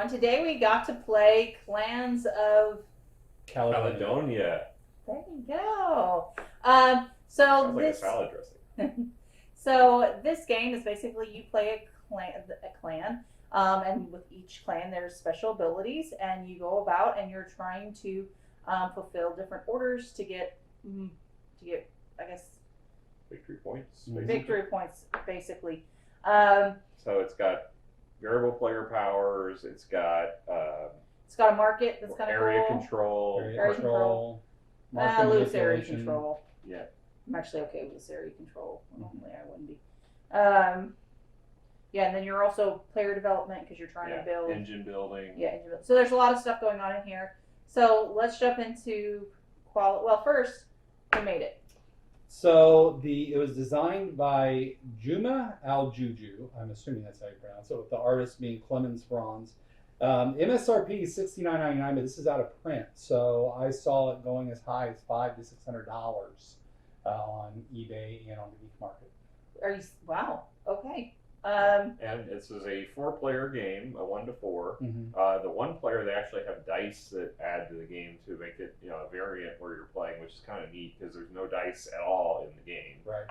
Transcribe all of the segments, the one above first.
everyone. Today we got to play Clans of Caledonia. There you go. So Sounds like a this salad dressing. so this game is basically you play a clan, and with each clan there's special abilities, and you go about and you're trying to fulfill different orders to get I guess Victory points. victory points basically. So it's got variable player powers. It's got It's got a market that's kind of area cool. control. Area control. market Loose area manipulation. control. Yeah. I'm actually okay with this area control. Normally I wouldn't be. Yeah, and then you're also player development because you're trying to build. Engine building. Yeah, engine building. So there's a lot of stuff going on in here. So let's jump into quality. Well, first, who made it? So it was designed by Juma Al Juju. I'm assuming that's how you pronounce it. With the artist being Clemens Franz. MSRP is $69.99, but this is out of print. So I saw it going as high as $500 to $600 on eBay and on the geek market. Are you? Wow. Okay. And this is a 4-player game, a 1 to 4. Mm-hmm. The 1 player, they actually have dice that add to the game to make it, a variant where you're playing, which is kind of neat because there's no dice at all in the game. Right.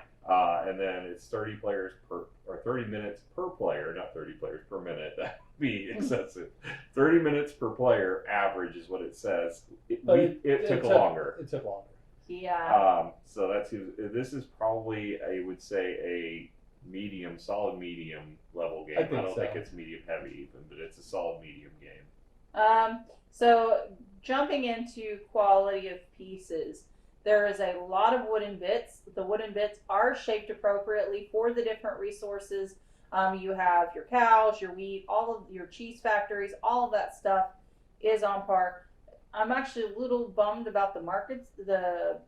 And then it's 30 minutes per player, not 30 players per minute. That would be excessive. 30 minutes per player average is what it says. It took longer. It took longer. Yeah. So this is probably, I would say, a solid medium level game. I don't think it's medium heavy even, but it's a solid medium game. So jumping into quality of pieces, there is a lot of wooden bits. The wooden bits are shaped appropriately for the different resources. You have your cows, your wheat, all of your cheese factories, all of that stuff is on par. I'm actually a little bummed about the markets, the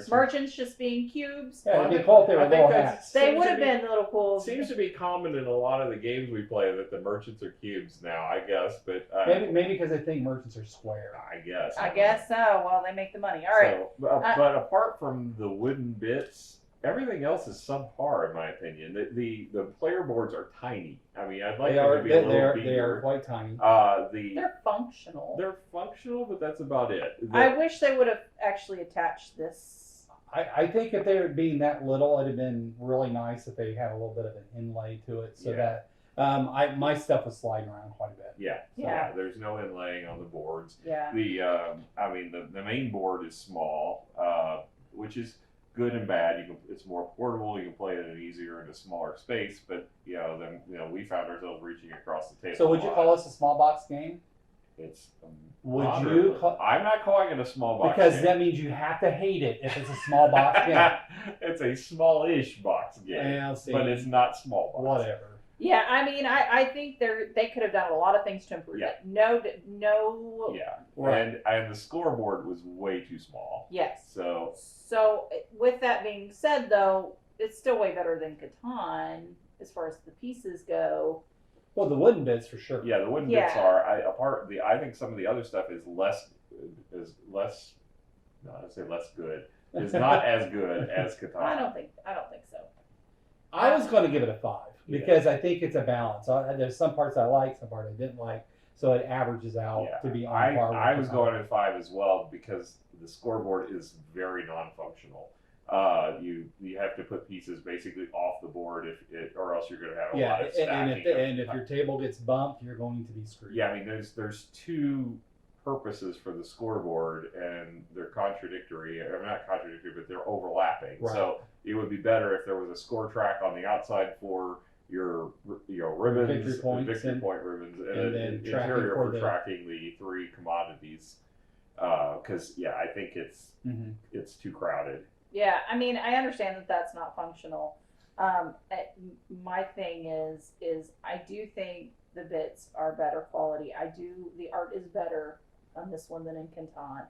merchants just being cubes. Yeah, it'd be cool if they were little hats. They would have been little cool. Seems to be common in a lot of the games we play that the merchants are cubes now, I guess. But maybe because I think merchants are square. I guess. I guess so. Well, they make the money. All right. But apart from the wooden bits, everything else is subpar, in my opinion. The player boards are tiny. I mean, I'd like them to be a little bigger. They are quite tiny. They're functional. They're functional, but that's about it. I wish they would have actually attached this. I think if they were being that little, it'd have been really nice if they had a little bit of an inlay to it, so that my stuff was sliding around quite a bit. Yeah. There's no inlaying on the boards. Yeah. The main board is small, which is good and bad. It's more portable. You can play it in easier in a smaller space. But then we found ourselves reaching across the table. So would you call this a small box game? It's. I'm not calling it a small box because game. that means you have to hate it if it's a small box game. It's a small-ish box game, but it's not small box. Whatever. Yeah, I mean, I think they could have done a lot of things to improve it. No. Yeah, right. And the scoreboard was way too small. Yes. So with that being said, though, it's still way better than Catan as far as the pieces go. Well, the wooden bits for sure. Yeah, the wooden bits are. I think some of the other stuff is less. No, I'd say less good. Is not as good as Catan. I don't think so. I was going to give it a 5 because I think it's a balance. There's some parts I like, some parts I didn't like, so it averages out to be on par with I was going at 5 as well because the scoreboard is very non-functional. You have to put pieces basically off the board or else you're going to have a lot of stacking. And if your table gets bumped, you're going to be screwed. Yeah, I mean there's 2 purposes for the scoreboard and they're contradictory. Or not contradictory, but they're overlapping. Right. So it would be better if there was a score track on the outside for your ribbons, victory point ribbons, and then interior for tracking the 3 commodities. Because I think it's too crowded. Yeah, I mean, I understand that that's not functional. My thing is I do think the bits are better quality. The art is better on this one than in Catan.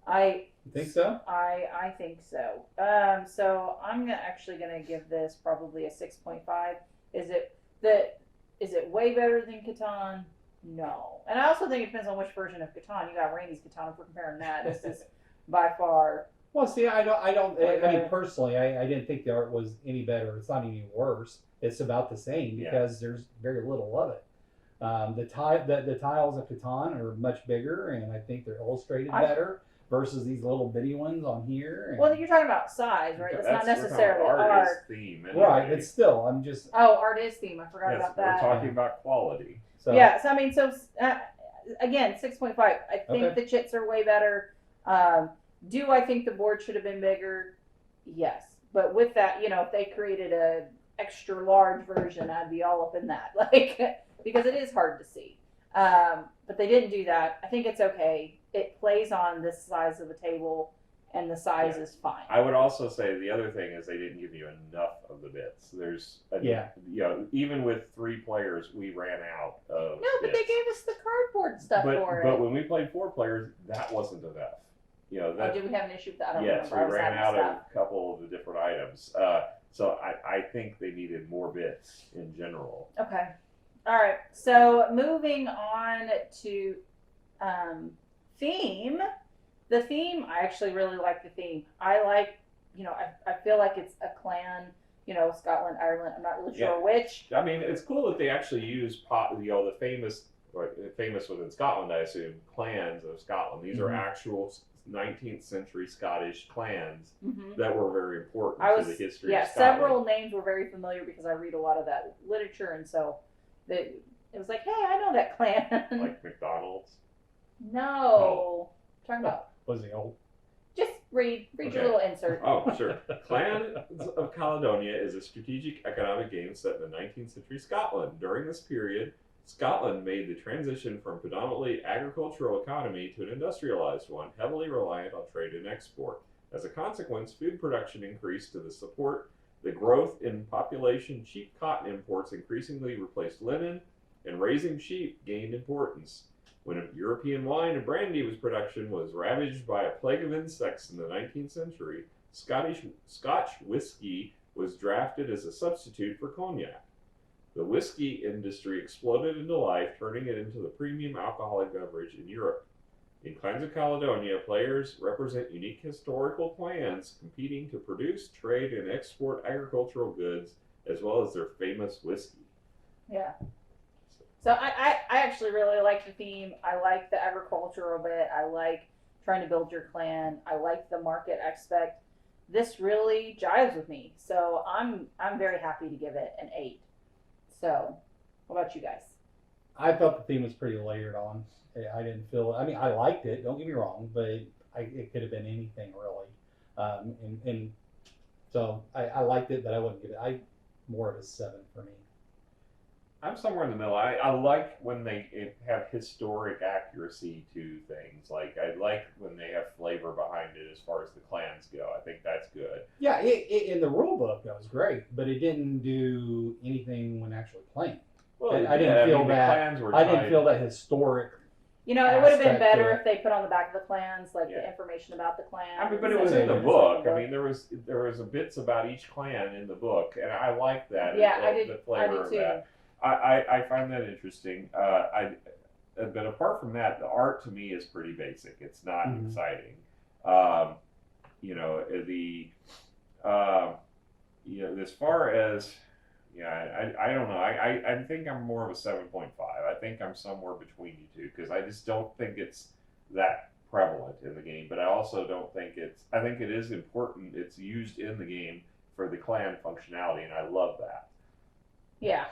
You think so? I think so. So I'm actually going to give this probably a 6.5. Is it way better than Catan? No. And I also think it depends on which version of Catan. You got Randy's Catan. If we're comparing that, this is by far. Well, see, I mean, personally, I didn't think the art was any better. It's not any worse. It's about the same because there's very little of it. The tiles at Catan are much bigger, and I think they're illustrated I- better versus these little bitty ones on here. And, Well, you're talking about size, right? That's not we're talking necessarily about art. is theme. Anyway. right, but still, I'm just Oh, art is theme. I forgot Yes, about we're that. talking about quality. so Yeah, so I mean, again, 6.5. I think Okay. the chits are way better. Do I think the board should have been bigger? Yes, but with that, if they created a extra large version, I'd be all up in that, like because it is hard to see. But they didn't do that. I think it's okay. It plays on this size of the table, and the size is fine. I would also say the other thing is they didn't give you enough of the bits. Even with 3 players, we ran out of. No, but bits. they gave us the cardboard stuff for But it. when we played 4 players, that wasn't enough. Oh, did we have an issue with that? I don't Yes, remember. we I was ran having out stuff. of a couple of the different items. So I think they needed more bits in general. Okay. All right. So moving on to theme. The theme, I actually really like the theme. I like, I feel like it's a clan, Scotland, Ireland. I'm not really sure which. I mean, it's cool that they actually use the famous within Scotland, I assume, clans of Scotland. These are actual 19th century Scottish clans that were very important to the history of Scotland. Several names were very familiar because I read a lot of that literature, and so it was like, hey, I know that clan. Like McDonald's? No. Talking about, was the old. just read your Okay. little insert. Oh, sure. Clans of Caledonia is a strategic economic game set in the 19th century Scotland. During this period, Scotland made the transition from predominantly agricultural economy to an industrialized one, heavily reliant on trade and export. As a consequence, food production increased to support the growth in population. Cheap cotton imports increasingly replaced linen, and raising sheep gained importance. When European wine and brandy production was ravaged by a plague of insects in the 19th century, Scotch whiskey was drafted as a substitute for cognac. The whiskey industry exploded into life, turning it into the premium alcoholic beverage in Europe. In Clans of Caledonia, players represent unique historical clans competing to produce, trade, and export agricultural goods, as well as their famous whiskey. Yeah. So I actually really like the theme. I like the agricultural bit. I like trying to build your clan. I like the market aspect. This really jives with me. So I'm very happy to give it an 8. So, what about you guys? I thought the theme was pretty layered on. I didn't feel. I mean, I liked it. Don't get me wrong, but it could have been anything really. And so I liked it, but I wouldn't give it. More of a 7 for me. I'm somewhere in the middle. I like when they have historic accuracy to things. Like I like when they have flavor behind it as far as the clans go. I think that's good. Yeah, in the rule book that was great, but it didn't do anything when actually playing. Well, I didn't feel the that. clans were I didn't tied- feel that historic. It would have been Aspect to better it. if they put on the back of the clans the Yeah. information about the clans. I mean, but it was in the book. I mean, there was bits about each clan in the book, and I like that. Yeah, the, I did. The flavor I did of too. that. I find that interesting. But apart from that, the art to me is pretty basic. It's not exciting. As far as I don't know. I think I'm more of a 7.5. I think I'm somewhere between you two because I just don't think it's that prevalent in the game. But I also don't think I think it is important. It's used in the game for the clan functionality, and I love that. Yeah.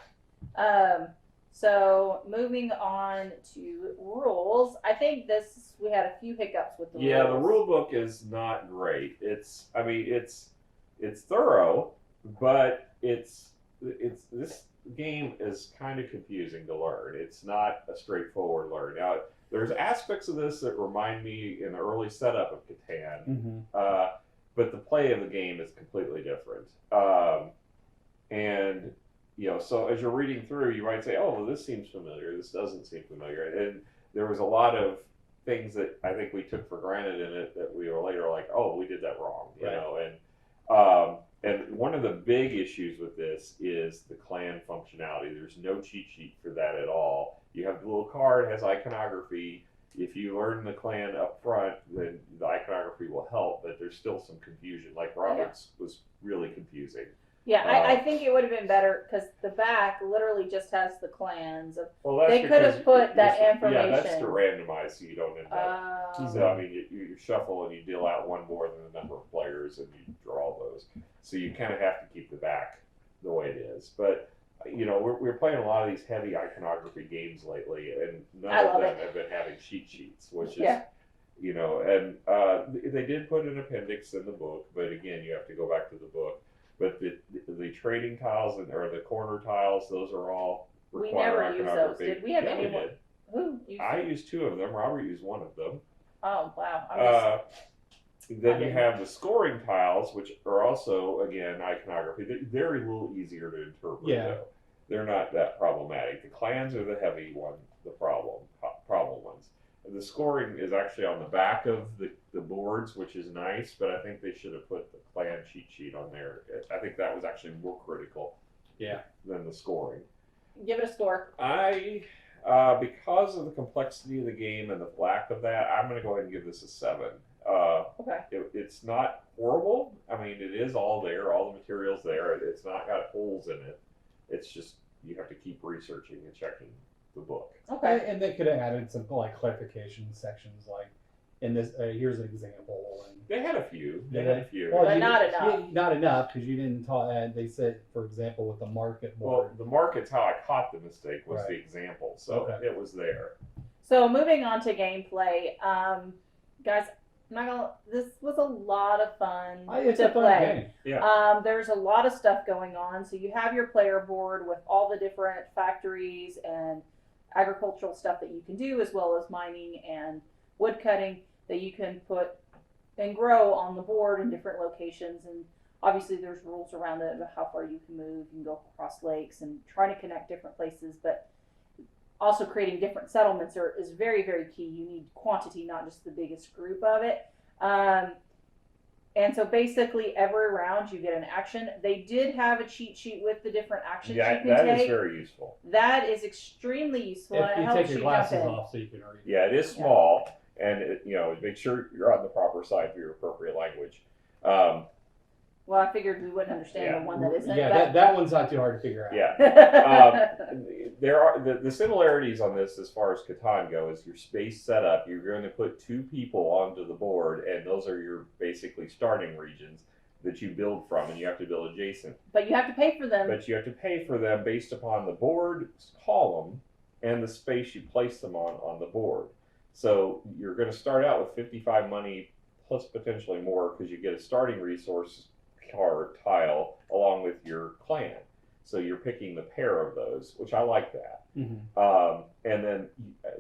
So moving on to rules, I think we had a few hiccups with the rules. Yeah, the rule book is not great. It's thorough, but this game is kind of confusing to learn. It's not a straightforward learn. Now, there's aspects of this that remind me in the early setup of Catan, but the play of the game is completely different. So as you're reading through, you might say, "Oh, well, this seems familiar. This doesn't seem familiar." And there was a lot of things that I think we took for granted in it that we were later like, "Oh, we did that wrong," you know. And one of the big issues with this is the clan functionality. There's no cheat sheet for that at all. You have the little card, has iconography. If you learn the clan up front, then the iconography will help, but there's still some confusion. Like Robert's was really confusing. Yeah, I think it would have been better because the back literally just has the clans of. Well, that's They could have because put that Yeah, information. that's to randomize so you don't end up. So I mean, you shuffle and you deal out one more than the number of players, and you draw those. So you kind of have to keep the back the way it is. But you know, we're playing a lot of these heavy iconography games lately, and none of them have been having cheat sheets, which is, you know, and they did put an appendix in the book, but again, you have to go back to the book. But the trading tiles or the corner tiles, those are all require we never iconography. used those. Did we have anyone? We did. Who? I used 2 of them. Robert used 1 of them. Oh wow! Then you have the scoring tiles, which are also, again, iconography. They're very little easier to interpret, though. They're not that problematic. The clans are the heavy one, the problem ones. And the scoring is actually on the back of the boards, which is nice, but I think they should have put the clan cheat sheet on there. I think that was actually more critical than the scoring. Give it a score. Because of the complexity of the game and the lack of that, I'm going to go ahead and give this a 7. Okay. It's not horrible. I mean, it is all there, all the material's there. It's not got holes in it. It's just you have to keep researching and checking the book. Okay. And they could have added some like clarification sections, like in this. Here's an example. And They had a few. well, But not enough. Not enough because you didn't talk. They said, for example, with the market board. Well, the market's how I caught the mistake was Right. the example, so it was there. So moving on to gameplay, guys. This was a lot of fun It's to a fun play. game. Yeah. There's a lot of stuff going on. So you have your player board with all the different factories and agricultural stuff that you can do, as well as mining and wood cutting that you can put and grow on the board in different locations. And obviously there's rules around it about how far you can move. You can go across lakes and try to connect different places, but also creating different settlements is very, very key. You need quantity, not just the biggest group of it. And so basically every round you get an action. They did have a cheat sheet with the different actions you can that take. is very useful. That is extremely useful. If and it you helps take your you glasses jump in. off, so you can read. Yeah, it is small, and make sure you're on the proper side for your appropriate language. Well, I figured we wouldn't understand the one that isn't. Yeah, that one's not too hard to figure out. Yeah. There are the similarities on this as far as Catan goes. Your space setup, you're going to put 2 people onto the board, and those are your basically starting regions that you build from, and you have to build adjacent. But you have to pay for them. But you have to pay for them based upon the board column and the space you place them on the board. So you're going to start out with 55 money plus potentially more because you get a starting resource card tile along with your clan. So you're picking the pair of those, which I like that. Mm-hmm. And then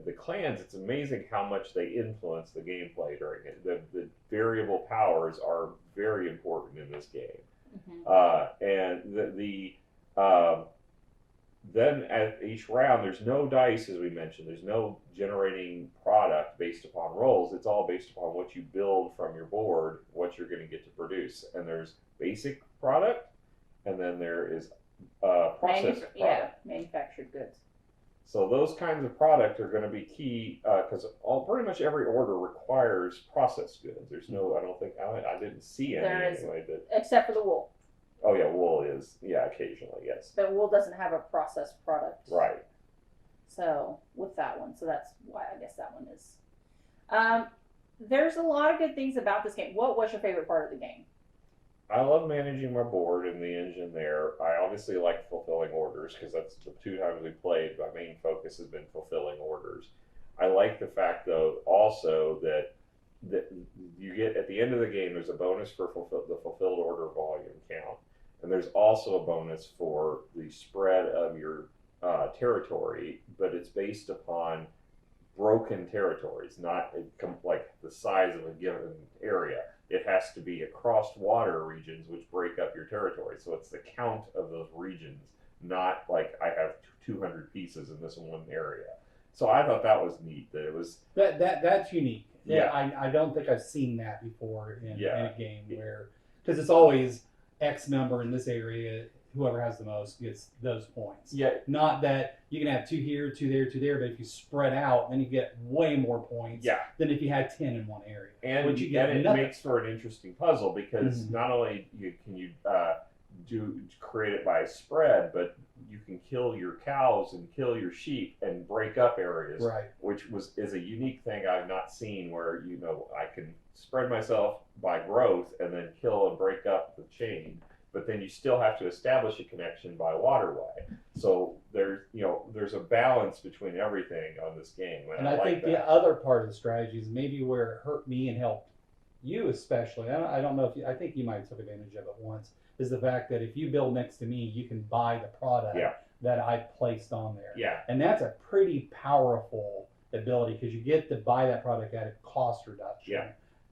the clans, it's amazing how much they influence the gameplay during it. The variable powers are very important in this game. Mm-hmm. And then at each round, there's no dice, as we mentioned. There's no generating product based upon rolls. It's all based upon what you build from your board, what you're going to get to produce. And there's basic product, and then there is processed product. Yeah, manufactured goods. So those kinds of product are going to be key because pretty much every order requires processed goods. There's no, I didn't see any anyway. Except for the wool. Oh yeah, wool is, occasionally, yes. But wool doesn't have a processed product. Right. So with that one, so that's why I guess that one is. There's a lot of good things about this game. What was your favorite part of the game? I love managing my board and the engine there. I obviously like fulfilling orders because that's the 2 times we played. My main focus has been fulfilling orders. I like the fact, though, also that you get at the end of the game, there's a bonus for the fulfilled order volume count, and there's also a bonus for the spread of your territory, but it's based upon broken territories, not like the size of a given area. It has to be across water regions which break up your territory. So it's the count of those regions, not like I have 200 pieces in this one area. So I thought that was neat. That it was that's unique. Yeah. I don't think I've seen that before in Yeah. a game where, because it's always X number in this area. Whoever has the most gets those points. Yeah. Not that you can have 2 here, 2 there, 2 there, but if you spread out, then you get way more points than if you had 10 in one area. And which you get it nothing. makes for an interesting puzzle because not only can you create it by spread, but you can kill your cows and kill your sheep and break up areas, Right. which is a unique thing I've not seen, where I can spread myself by growth and then kill and break up the chain, but then you still have to establish a connection by waterway. So there's a balance between everything on this game, And I think the other part of the strategy is maybe where it hurt me and helped you especially. I don't know if I think you might have took advantage of it once. Is the fact that if you build next to me, you can buy the product that I placed on there. Yeah. And that's a pretty powerful ability because you get to buy that product at a cost reduction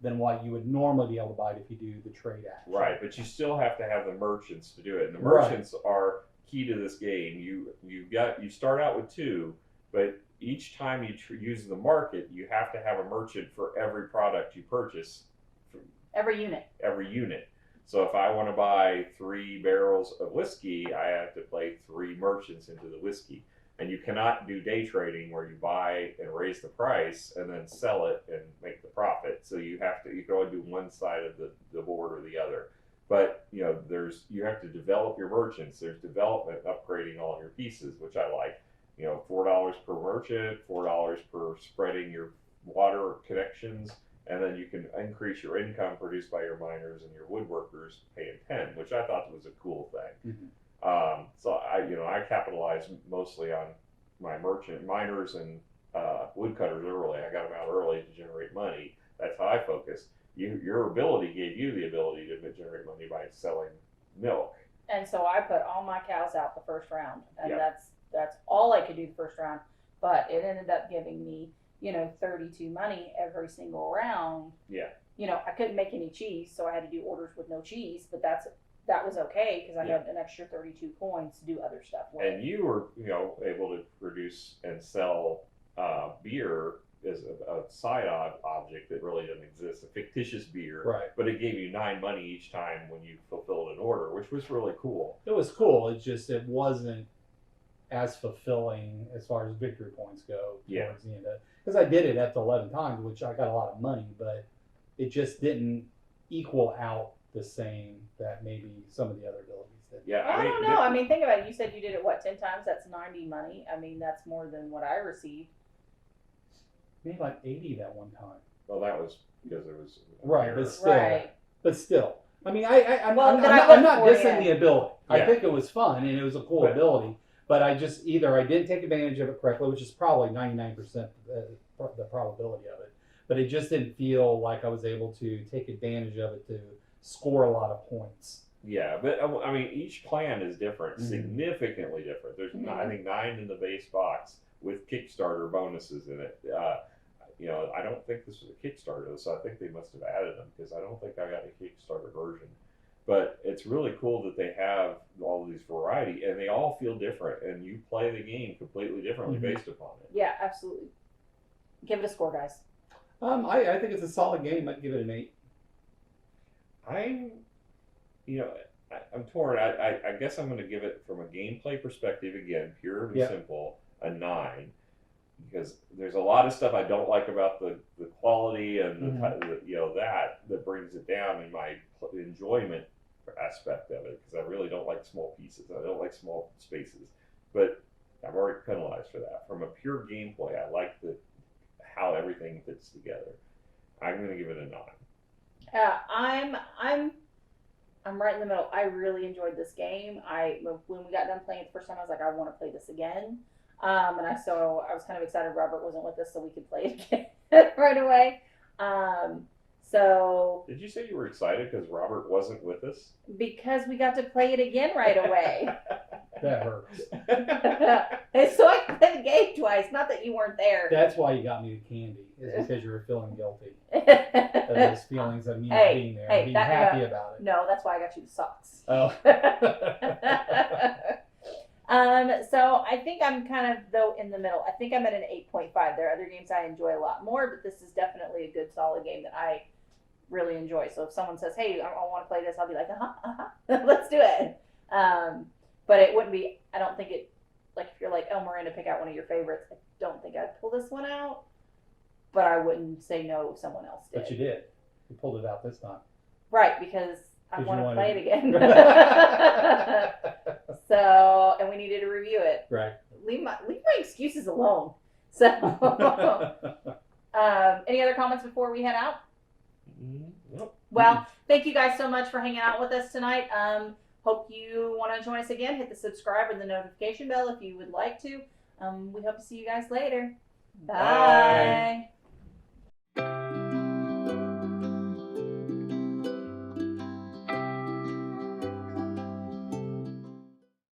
than what you would normally be able to buy it if you do the trade action. Right, but you still have to have the merchants to do it. And the merchants are key to this game. You start out with 2, but each time you use the market, you have to have a merchant for every product you purchase. Every unit. So if I want to buy 3 barrels of whiskey, I have to play 3 merchants into the whiskey. And you cannot do day trading where you buy and raise the price and then sell it and make the profit. So you can only do one side of the board or the other. But you have to develop your merchants. There's development, upgrading all your pieces, which I like. $4 per merchant, $4 per spreading your water connections. And then you can increase your income produced by your miners and your woodworkers paying 10, which I thought was a cool thing. Mm-hmm. So I capitalized mostly on my miners and woodcutters early. I got them out early to generate money. That's how I focused. Your ability gave you the ability to generate money by selling milk. And so I put all my cows out the first round, and that's all I could do the first round. But it ended up giving me 32 money every single round. Yeah. I couldn't make any cheese, so I had to do orders with no cheese, but that was okay because I had an extra 32 coins to do other stuff with. And you were, able to produce and sell beer as a side object that really doesn't exist, a fictitious beer. Right. But it gave you 9 money each time when you fulfilled an order, which was really cool. It was cool. It's just it wasn't as fulfilling as far as victory points go towards the end of it. Because I did it up to 11 times, which I got a lot of money, but it just didn't equal out the same that maybe some of the other abilities did. Yeah, I don't know. I mean, think about it. You said you did it, 10 times? That's 90 money. I mean, that's more than what I received. Maybe like 80 that one time. Well, that was because there was right, but still, right. But still. I mean, I'm Well, not dissing the ability. Yeah. I think it was fun and it was a cool ability, but I just either I didn't take advantage of it correctly, which is probably 99% the probability of it, but it just didn't feel like I was able to take advantage of it to score a lot of points. Yeah, but I mean, each plan is different, significantly different. There's I think 9 in the base box with Kickstarter bonuses in it. I don't think this was a Kickstarter, so I think they must have added them because I don't think I got a Kickstarter version. But it's really cool that they have all of these variety, and they all feel different, and you play the game completely differently based upon it. Yeah, absolutely. Give it a score, guys. I think it's a solid game. I'd give it an 8. I'm torn. I guess I'm going to give it, from a gameplay perspective, again, pure and simple, a 9. Because there's a lot of stuff I don't like about the quality and that brings it down in my enjoyment aspect of it. Because I really don't like small pieces. I don't like small spaces. But I'm already penalized for that. From a pure gameplay, I like how everything fits together. I'm going to give it a 9. I'm right in the middle. I really enjoyed this game. When we got done playing it the first time, I was like, I want to play this again. I was kind of excited Robert wasn't with us so we could play it again right away. Did you say you were excited because Robert wasn't with us? Because we got to play it again right away. That hurts. And so I could play the game twice. Not that you weren't there. That's why you got me the candy, is because you were feeling guilty of those feelings of me not being there, being happy about it. No, that's why I got you the socks. Oh. So I think I'm kind of, though, in the middle. I think I'm at an 8.5. There are other games I enjoy a lot more, but this is definitely a good, solid game that I really enjoy. So if someone says, hey, I want to play this, I'll be like, let's do it. But it wouldn't be, I don't think it, like if you're like, oh, Miranda, pick out one of your favorites, I don't think I'd pull this one out. But I wouldn't say no if someone else did. But you did. You pulled it out this time. Right, because I 'Cause you want to wanted- play it again. So, and we needed to review it. Right. Leave my excuses alone. So, any other comments before we head out? Nope. Well, thank you guys so much for hanging out with us tonight. Hope you want to join us again. Hit the subscribe and the notification bell if you would like to. We hope to see you guys later. Bye. Bye.